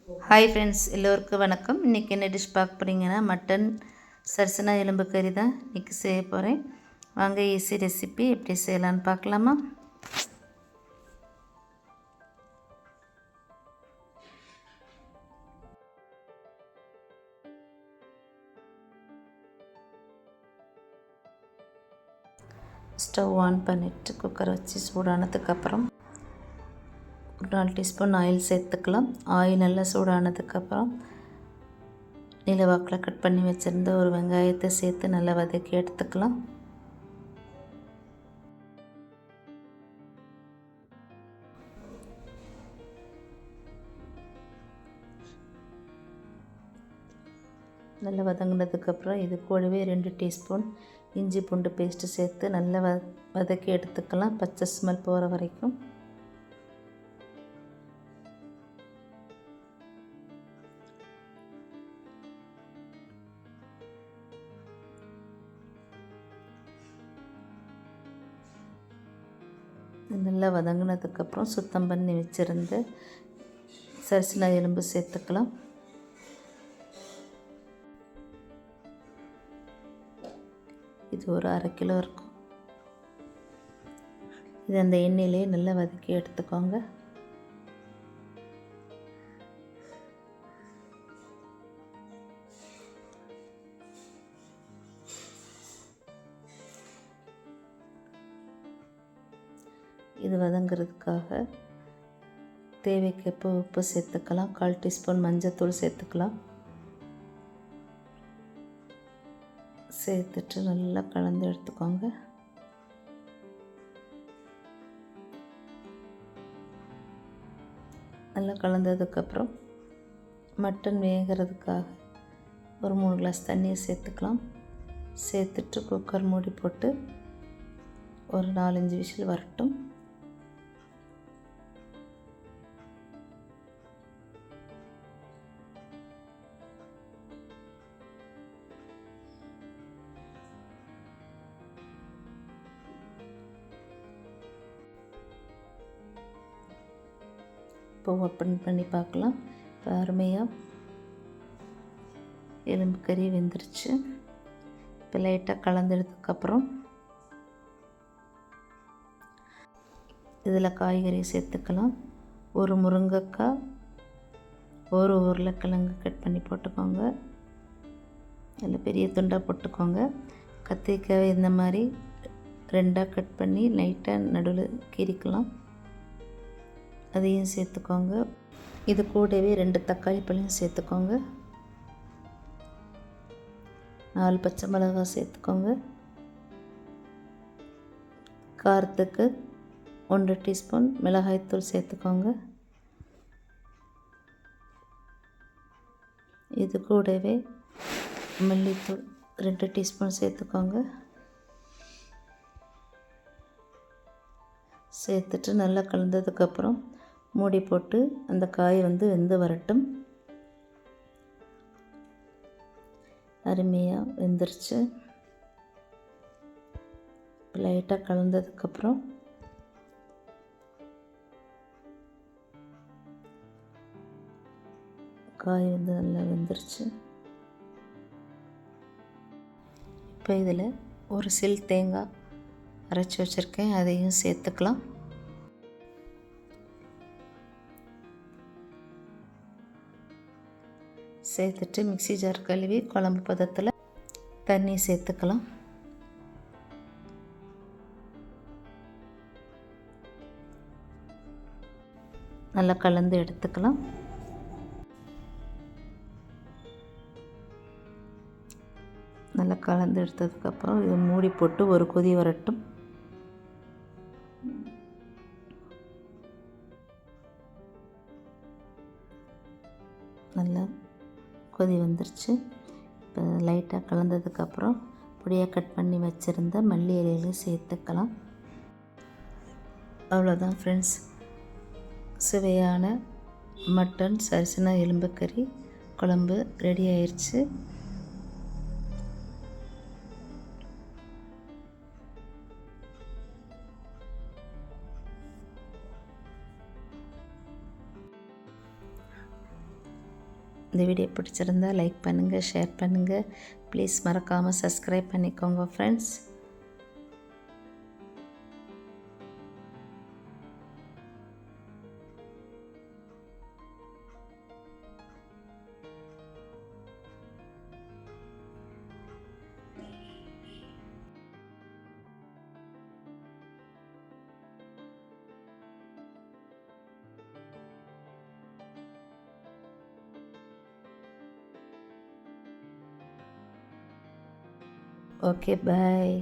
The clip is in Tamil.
ஹாய் ஃப்ரெண்ட்ஸ், எல்லோருக்கும் வணக்கம். இன்றைக்கி என்ன டிஷ் பார்க்க போகிறீங்கன்னா, மட்டன் சர்சனா எலும்பு கறி தான் இன்றைக்கி செய்ய போகிறேன். வாங்க ஈஸி ரெசிபி எப்படி செய்யலான்னு பார்க்கலாமா? ஸ்டவ் ஆன் பண்ணிவிட்டு குக்கரை வச்சு சூடானதுக்கப்புறம் ஒரு 4 டீஸ்பூன் ஆயில் சேர்த்துக்கலாம். ஆயில் நல்லா சூடானதுக்கப்புறம் நீலவாக்கில் கட் பண்ணி வச்சுருந்த ஒரு வெங்காயத்தை சேர்த்து நல்லா வதக்கி எடுத்துக்கலாம். நல்லா வதங்கினதுக்கப்புறம் இது கூடவே 2 டீஸ்பூன் இஞ்சி பூண்டு பேஸ்ட்டு சேர்த்து நல்லா வதக்கி எடுத்துக்கலாம், பச்சை ஸ்மெல் போகிற வரைக்கும். நல்லா வதங்கினதுக்கப்புறம் சுத்தம் பண்ணி வச்சுருந்த சர்சனா எலும்பு சேர்த்துக்கலாம். இது ஒரு 1/2 கிலோ இருக்கும். இது அந்த எண்ணெயிலே நல்லா வதக்கி எடுத்துக்கோங்க. இது வதங்கிறதுக்காக தேவைக்கேற்ப உப்பு சேர்த்துக்கலாம். 1/4 டீஸ்பூன் மஞ்சத்தூள் சேர்த்துக்கலாம். சேர்த்துட்டு நல்லா கலந்து எடுத்துக்கோங்க. நல்லா கலந்ததுக்கப்புறம் மட்டன் வேகிறதுக்காக ஒரு 3 கிளாஸ் தண்ணியை சேர்த்துக்கலாம். சேர்த்துட்டு குக்கர் மூடி போட்டு ஒரு 4-5 விசில் வரட்டும். இப்போ ஓப்பன் பண்ணி பார்க்கலாம். இப்போ அருமையாக எலும்பு கறி வெந்துருச்சு. இப்போ லைட்டாக கலந்ததுக்கப்புறம் இதில் காய்கறி சேர்த்துக்கலாம். ஒரு முருங்கைக்காய், ஒரு உருளைக்கிழங்கு கட் பண்ணி போட்டுக்கோங்க. அதில் பெரிய துண்டாக போட்டுக்கோங்க. கத்திரிக்காய் இந்த மாதிரி 2ஆக கட் பண்ணி லைட்டாக நடுவில் கீறிக்கலாம், அதையும் சேர்த்துக்கோங்க. இது கூடவே 2 தக்காளி பழம் சேர்த்துக்கோங்க. 4 பச்சை மிளகாய் சேர்த்துக்கோங்க. காரத்துக்கு 1 டீஸ்பூன் மிளகாய்த்தூள் சேர்த்துக்கோங்க. இது கூடவே மல்லித்தூள் 2 டீஸ்பூன் சேர்த்துக்கோங்க. சேர்த்துட்டு நல்லா கலந்ததுக்கப்புறம் மூடி போட்டு அந்த காய் வெந்து வரட்டும். அருமையாக வெந்துருச்சு. லைட்டாக கலந்ததுக்கப்புறம் காய் நல்லா வெந்துருச்சு. இப்போ இதில் ஒரு சில் தேங்காய் அரைச்சி வச்சுருக்கேன், அதையும் சேர்த்துக்கலாம். சேர்த்துட்டு மிக்ஸி ஜார் கழுவி குழம்பு பதத்தில் தண்ணி சேர்த்துக்கலாம். நல்லா கலந்து எடுத்துக்கலாம். நல்லா கலந்து எடுத்ததுக்கப்புறம் இதை மூடி போட்டு ஒரு கொதி வரட்டும். நல்லா கொதி வந்துருச்சு. இப்போ லைட்டாக கலந்ததுக்கப்புறம் பொடியாக கட் பண்ணி வச்சுருந்த மல்லி இலையில சேர்த்துக்கலாம். அவ்வளோதான் ஃப்ரெண்ட்ஸ், சுவையான மட்டன் சர்சனா எலும்பு கறி குழம்பு ரெடி ஆயிடுச்சு. இந்த வீடியோ பிடிச்சிருந்தா லைக் பண்ணுங்கள், ஷேர் பண்ணுங்கள். ப்ளீஸ் மறக்காமல் சப்ஸ்கிரைப் பண்ணிக்கோங்க ஃப்ரெண்ட்ஸ். ஓகே, பாய்.